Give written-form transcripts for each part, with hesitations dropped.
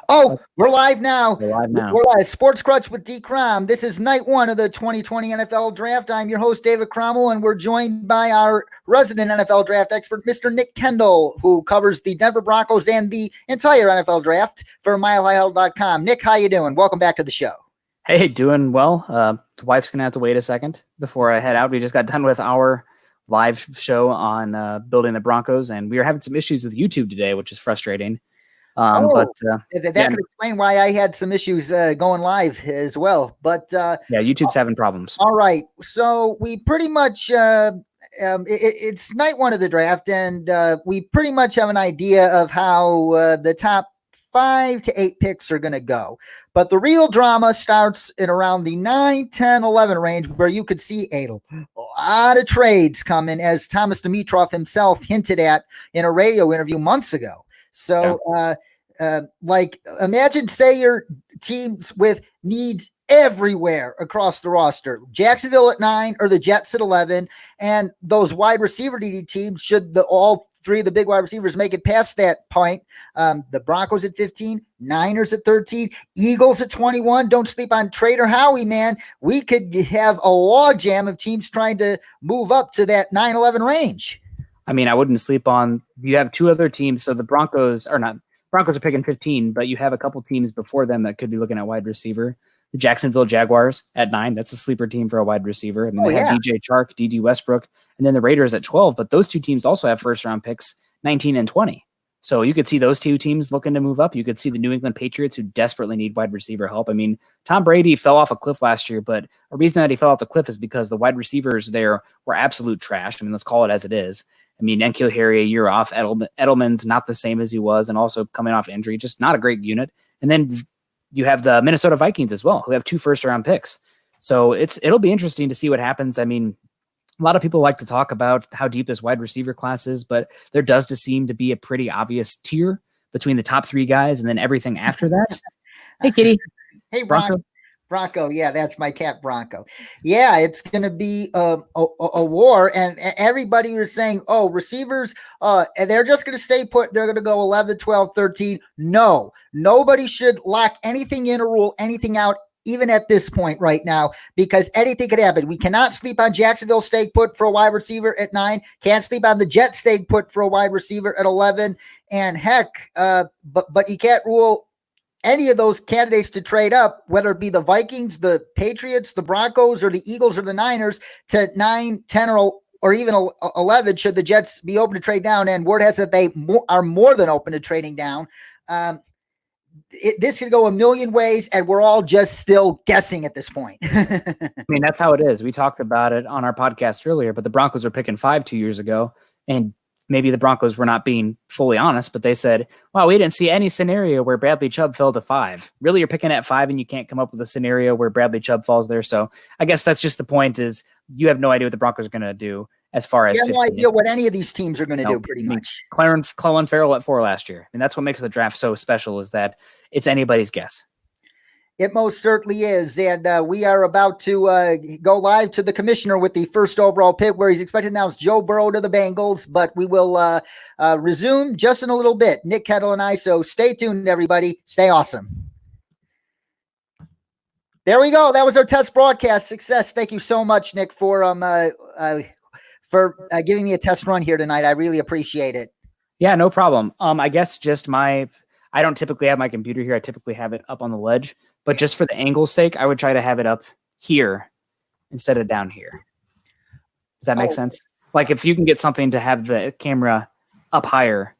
Oh, we're live now. We're live now. We're live. Sports Crutch with D. Crom. This is night one of the 2020 NFL Draft. I'm your host, David Cromwell, and we're joined by our resident NFL Draft expert, Mr. Nick Kendall, who covers the Denver Broncos and the entire NFL Draft for MileHighHuddle.com. Nick, how you doing? Welcome back to the show. Hey, doing well. The wife's going to have to wait a second before I head out. We just got done with our live show on building the Broncos, and we were having some issues with YouTube today, which is frustrating. That could explain why I had some issues going live as well. But YouTube's having problems. All right, so we pretty much it's night one of the draft, and we pretty much have an idea of how the top 5 to 8 picks are going to go. But the real drama starts in around the 9, 10, 11 range, where you could see a lot of trades coming, as Thomas Dimitroff himself hinted at in a radio interview months ago. So, imagine, say, your teams with needs everywhere across the roster. Jacksonville at 9 or the Jets at 11, and those wide receiver needy teams, should all three of the big wide receivers make it past that point. The Broncos at 15, Niners at 13, Eagles at 21. Don't sleep on Trader Howie, man. We could have a logjam of teams trying to move up to that 9-11 range. I mean, I wouldn't sleep on. You have two other teams, so the Broncos are picking 15, but you have a couple teams before them that could be looking at wide receiver. The Jacksonville Jaguars at 9, that's a sleeper team for a wide receiver. And then they have DJ Chark, D.D. Westbrook, and then the Raiders at 12. But those two teams also have first-round picks, 19 and 20. So you could see those two teams looking to move up. You could see the New England Patriots, who desperately need wide receiver help. I mean, Tom Brady fell off a cliff last year, but a reason that he fell off the cliff is because the wide receivers there were absolute trash. I mean, let's call it as it is. I mean, N'Keal Harry a year off. Edelman's not the same as he was, and also coming off injury, just not a great unit. And then you have the Minnesota Vikings as well, who have 2 first-round picks. So it'll be interesting to see what happens. I mean, a lot of people like to talk about how deep this wide receiver class is, but there does seem to be a pretty obvious tier between the top 3 guys and then everything after that. Hey, kitty. Hey, Bronco. Yeah, that's my cat, Bronco. Yeah, it's going to be a war, and everybody was saying, oh, receivers, and they're just going to stay put. They're going to go 11, 12, 13. No, nobody should lock anything in or rule anything out, even at this point right now, because anything could happen. We cannot sleep on Jacksonville staying put for a wide receiver at 9. Can't sleep on the Jets staying put for a wide receiver at 11. And heck, but you can't rule any of those candidates to trade up, whether it be the Vikings, the Patriots, the Broncos, or the Eagles or the Niners, to 9, 10, or even 11, should the Jets be open to trade down. And word has it they are more than open to trading down. This could go a million ways, and we're all just still guessing at this point. I mean, that's how it is. We talked about it on our podcast earlier, but the Broncos were picking 5 2 years ago, and maybe the Broncos were not being fully honest, but they said, wow, we didn't see any scenario where Bradley Chubb fell to 5. Really, you're picking at 5 and you can't come up with a scenario where Bradley Chubb falls there. So I guess that's just the point, is you have no idea what the Broncos are going to do as far as— you have no idea what any of these teams are going to do, pretty much. Clelin Ferrell at 4 last year. And that's what makes the draft so special, is that it's anybody's guess. It most certainly is. And we are about to go live to the commissioner with the first overall pick, where he's expected to announce Joe Burrow to the Bengals. But we will resume just in a little bit, Nick Kendall and I. So stay tuned, everybody. Stay awesome. There we go. That was our test broadcast success. Thank you so much, Nick, for giving me a test run here tonight. I really appreciate it. Yeah, no problem. I guess just I don't typically have my computer here. I typically have it up on the ledge, but just for the angle's sake, I would try to have it up here instead of down here. Does that make sense? Like, if you can get something to have the camera up higher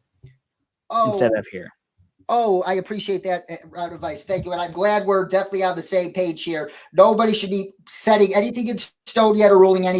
instead of here. Oh, I appreciate that advice. Thank you. And I'm glad we're definitely on the same page here. Nobody should be setting anything in stone yet or ruling anything